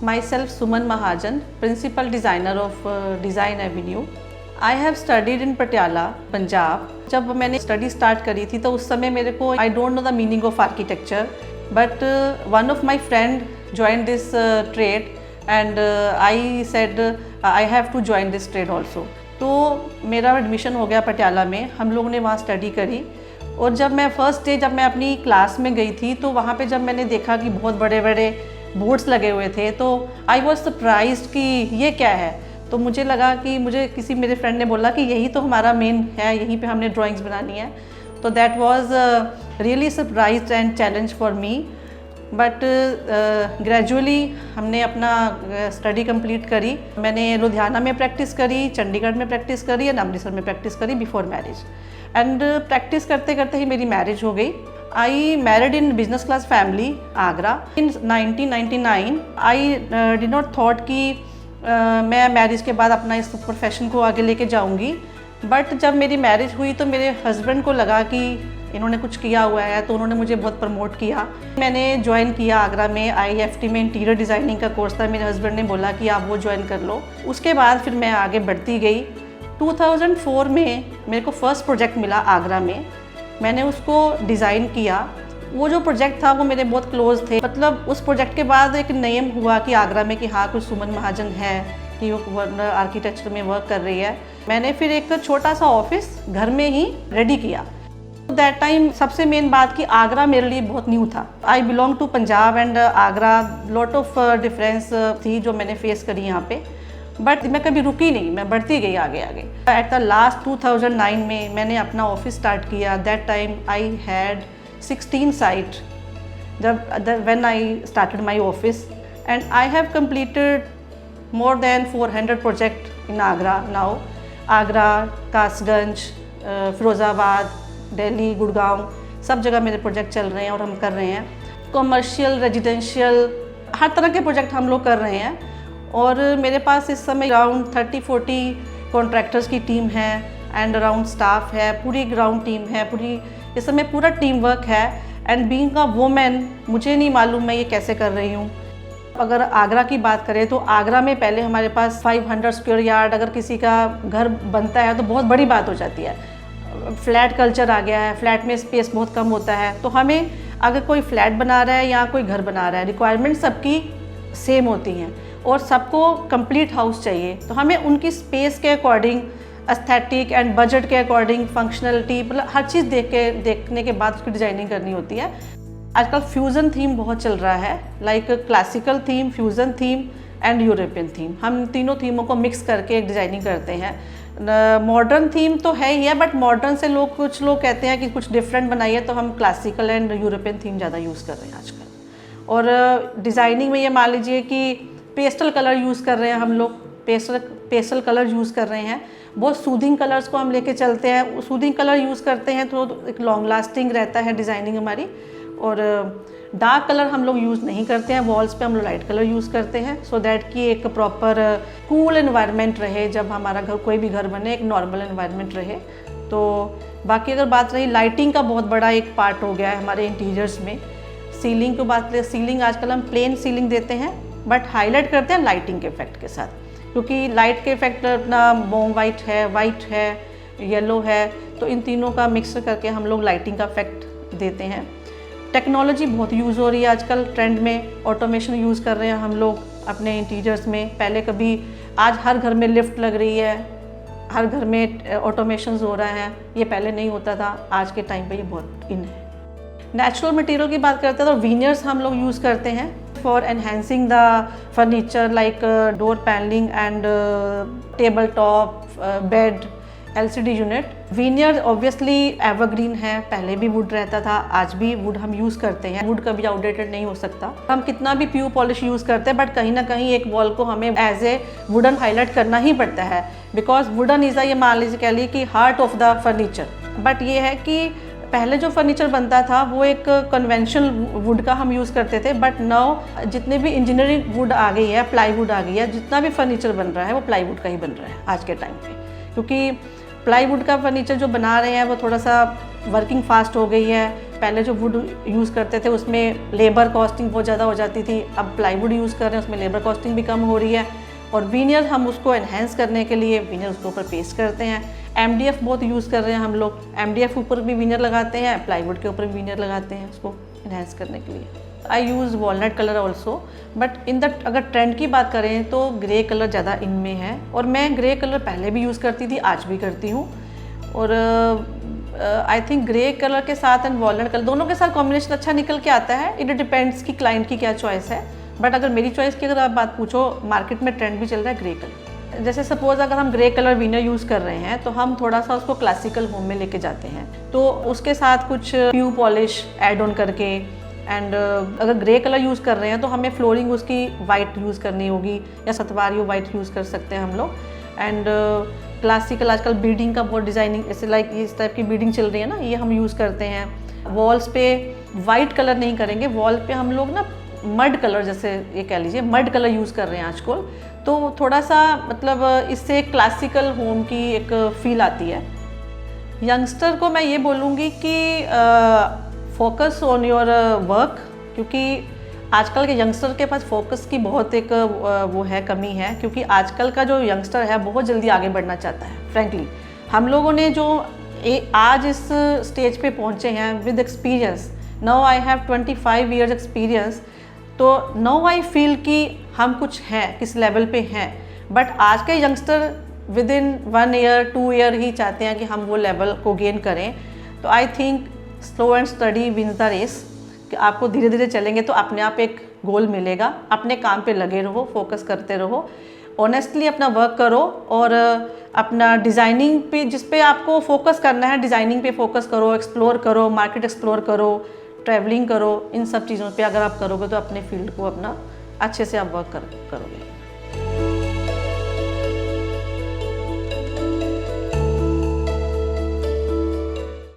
Myself Suman Mahajan, Principal Designer of Design Avenue. I have studied in Patiala, Punjab. जब मैंने study start करी थी तो उस समय मेरे को I don't know the meaning of architecture, but one of my friend join this trade and I said I have to join this trade also. तो मेरा एडमिशन हो गया पटियाला में. हम लोगों ने वहाँ स्टडी करी और जब मैं फर्स्ट डे जब मैं अपनी क्लास में गई थी तो वहाँ पे जब मैंने देखा कि बहुत बड़े बड़े बोर्ड्स लगे हुए थे तो आई वॉज सरप्राइज्ड कि ये क्या है. तो मुझे लगा कि मुझे किसी मेरे फ्रेंड ने बोला कि यही तो हमारा मेन है, यहीं पे हमने ड्राइंग्स बनानी है. तो that was really surprise and challenge for me. But gradually हमने अपना स्टडी कंप्लीट करी. मैंने लुधियाना में प्रैक्टिस करी, चंडीगढ़ में प्रैक्टिस करी एंड अमृतसर में प्रैक्टिस करी बिफोर मैरिज. एंड प्रैक्टिस करते करते ही मेरी मैरिज हो गई. I married in business class family, Agra. In 1999, I did not thought कि मैं मैरिज के बाद अपना इस प्रोफेशन को आगे लेके जाऊंगी. बट जब मेरी मैरिज हुई तो मेरे हस्बैंड को लगा कि इन्होंने कुछ किया हुआ है, तो उन्होंने मुझे बहुत प्रमोट किया. मैंने ज्वाइन किया आगरा में IFT में इंटीरियर डिज़ाइनिंग का कोर्स था. मेरे हस्बैंड ने बोला कि आप वो ज्वाइन कर लो. उसके बाद फिर मैं आगे बढ़ती गई. 2004 में मेरे को फर्स्ट प्रोजेक्ट मिला आगरा में. मैंने उसको डिज़ाइन किया. वो जो प्रोजेक्ट था वो मेरे बहुत क्लोज थे. मतलब उस प्रोजेक्ट के बाद एक नेम हुआ कि आगरा में कि हाँ कुछ सुमन महाजन है कि वो आर्किटेक्चर में वर्क कर रही है. मैंने फिर एक छोटा सा ऑफिस घर में ही रेडी किया. दैट टाइम सबसे मेन बात कि आगरा मेरे लिए बहुत न्यू था. I belong to Punjab and Agra lot of difference थी जो मैंने फेस करी यहाँ पे. बट मैं कभी रुकी नहीं, मैं बढ़ती गई आगे आगे. एट द लास्ट 2009 में मैंने अपना ऑफिस स्टार्ट किया. That time I had 16 site जब when I started my office and I have completed more than 400 project in Agra now. Agra, Kasganj, Firozabad, Delhi, Gurgaon, सब जगह मेरे प्रोजेक्ट चल रहे हैं और हम कर रहे हैं. कमर्शियल, रेजिडेंशियल, हर तरह के प्रोजेक्ट हम लोग कर रहे हैं. और मेरे पास इस समय अराउंड 30-40 कॉन्ट्रैक्टर्स की टीम है एंड अराउंड स्टाफ है. पूरी ग्राउंड टीम है, पूरी इस समय पूरा टीम वर्क है. एंड बीइंग अ वुमेन मुझे नहीं मालूम मैं ये कैसे कर रही हूँ. अगर आगरा की बात करें तो आगरा में पहले हमारे पास 500 स्क्वायर यार्ड अगर किसी का घर बनता है तो बहुत बड़ी बात हो जाती है. फ्लैट कल्चर आ गया है, फ्लैट में स्पेस बहुत कम होता है. तो हमें अगर कोई फ्लैट बना रहा है या कोई घर बना रहा है, रिक्वायरमेंट सबकी सेम होती हैं और सबको कंप्लीट हाउस चाहिए. तो हमें उनकी स्पेस के अकॉर्डिंग, एस्थेटिक एंड बजट के अकॉर्डिंग, फंक्शनलिटी, मतलब हर चीज़ देखने के बाद उसकी डिज़ाइनिंग करनी होती है. आजकल फ्यूज़न थीम बहुत चल रहा है, like classical theme, fusion theme and European theme. हम तीनों थीमों को मिक्स करके एक डिज़ाइनिंग करते हैं. मॉडर्न थीम तो है ही है, बट मॉडर्न से कुछ लोग कहते हैं कि कुछ डिफरेंट बनाइए, तो हम क्लासिकल एंड यूरोपियन थीम ज़्यादा यूज़ कर रहे हैं आजकल. और डिज़ाइनिंग में ये मान लीजिए कि पेस्टल कलर यूज़ कर रहे हैं हम लोग. पेस्टल कलर यूज़ कर रहे हैं. बहुत सूदिंग कलर्स को हम लेके चलते हैं. सूदिंग कलर यूज़ करते हैं तो एक लॉन्ग लास्टिंग रहता है डिज़ाइनिंग हमारी. और डार्क कलर हम लोग यूज़ नहीं करते हैं. वॉल्स पे हम लोग लाइट कलर यूज़ करते हैं सो दैट कि एक प्रॉपर कूल एनवायरनमेंट रहे. जब हमारा घर कोई भी घर बने एक नॉर्मल एनवायरनमेंट रहे. तो बाकी अगर बात रही लाइटिंग का, बहुत बड़ा एक पार्ट हो गया है हमारे इंटीरियर्स में. सीलिंग की बात करें, सीलिंग आजकल हम प्लेन सीलिंग देते हैं बट हाईलाइट करते हैं लाइटिंग के इफेक्ट के साथ. क्योंकि लाइट के इफेक्ट अपना मोम वाइट है, येलो है, तो इन तीनों का मिक्स करके हम लोग लाइटिंग का इफेक्ट देते हैं. टेक्नोलॉजी बहुत यूज़ हो रही है आजकल ट्रेंड में. ऑटोमेशन यूज़ कर रहे हैं हम लोग अपने इंटीरियर्स में. पहले कभी, आज हर घर में लिफ्ट लग रही है, हर घर में ऑटोमेशन हो रहा है. ये पहले नहीं होता था, आज के टाइम पे ये बहुत इन है. नेचुरल मटेरियल की बात करते हैं तो विनियर्स हम लोग यूज़ करते हैं for enhancing the furniture, like door panelling and table top, bed, LCD unit. Veneer obviously evergreen है. पहले भी वुड रहता था, आज भी वुड हम यूज़ करते हैं. वुड कभी आउटडेटेड नहीं हो सकता. हम कितना भी प्योर पॉलिश यूज़ करते हैं बट कहीं ना कहीं एक वॉल को हमें एज ए वुडन हाईलाइट करना ही पड़ता है. बिकॉज वुडन इज़ ये मान लीजिए कह लीजिए कि heart of the furniture. But ये है कि पहले जो फर्नीचर बनता था वो एक कन्वेंशनल वुड का हम यूज़ करते थे. बट नाउ जितने भी इंजीनियरिंग वुड आ गई है, प्लाईवुड आ गई है, जितना भी फर्नीचर बन रहा है वो प्लाईवुड का ही बन रहा है आज के टाइम पे. क्योंकि प्लाईवुड का फर्नीचर जो बना रहे हैं वो थोड़ा सा वर्किंग फास्ट हो गई है. पहले जो वुड यूज़ करते थे उसमें लेबर कॉस्टिंग बहुत ज़्यादा हो जाती थी, अब प्लाईवुड यूज़ कर रहे हैं, उसमें लेबर कॉस्टिंग भी कम हो रही है। और वीनियर हम उसको एनहेंस करने के लिए वीनियर उसके ऊपर पेस्ट करते हैं। MDF बहुत यूज़ कर रहे हैं हम लोग, MDF ऊपर भी वीनियर लगाते हैं, प्लाईवुड के ऊपर भी वीनियर लगाते हैं उसको एनहेंस करने के लिए। I use walnut colour also, but अगर ट्रेंड की बात करें तो ग्रे कलर ज़्यादा इन में है, और मैं ग्रे कलर पहले भी यूज़ करती थी, आज भी करती हूँ। और आई थिंक ग्रे कलर के साथ एंड वॉलनट कलर दोनों के साथ कॉम्बिनेशन अच्छा निकल के आता है। इट डिपेंड्स कि क्लाइंट की क्या चॉइस है, बट अगर मेरी चॉइस की अगर आप बात पूछो, मार्केट में ट्रेंड भी चल रहा है ग्रे कलर। जैसे सपोज अगर हम ग्रे कलर वीनर यूज़ कर रहे हैं तो हम थोड़ा सा उसको क्लासिकल होम में लेके जाते हैं, तो उसके साथ कुछ प्यू पॉलिश ऐड ऑन करके, एंड अगर ग्रे कलर यूज़ कर रहे हैं तो हमें फ्लोरिंग उसकी वाइट यूज़ करनी होगी, या सतवारियों वाइट यूज़ कर सकते हैं हम लोग। एंड क्लासिकल आजकल बिल्डिंग का बहुत डिज़ाइनिंग, ऐसे लाइक इस टाइप की बिल्डिंग चल रही है ना, ये हम यूज़ करते हैं। वॉल्स पे वाइट कलर नहीं करेंगे, वॉल पे हम लोग ना मड कलर, जैसे ये कह लीजिए मड कलर यूज़ कर रहे हैं आजकल, तो थोड़ा सा मतलब इससे क्लासिकल होम की एक फील आती है। यंगस्टर को मैं ये बोलूँगी कि फोकस ऑन योर वर्क, क्योंकि आजकल के यंगस्टर के पास फोकस की बहुत एक वो है, कमी है, क्योंकि आजकल का जो यंगस्टर है बहुत जल्दी आगे बढ़ना चाहता है। फ्रैंकली हम लोगों ने जो आज इस स्टेज पे पहुँचे हैं with experience, now I have 25 years experience, तो नाउ आई फील कि हम कुछ हैं, किस लेवल पे हैं। बट आज के youngster within 1 year 2 year ही चाहते हैं कि हम वो लेवल को गेन करें। तो I think slow and study wins the race, कि आपको धीरे धीरे चलेंगे तो अपने आप एक गोल मिलेगा। अपने काम पे लगे रहो, फोकस करते रहो, ऑनेस्टली अपना वर्क करो, और अपना डिज़ाइनिंग पे, जिस पे आपको फोकस करना है, डिज़ाइनिंग पे फोकस करो, एक्सप्लोर करो, मार्केट एक्सप्लोर करो, ट्रैवलिंग करो। इन सब चीज़ों पे अगर आप करोगे तो अपने फील्ड को अपना अच्छे से आप वर्क करोगे।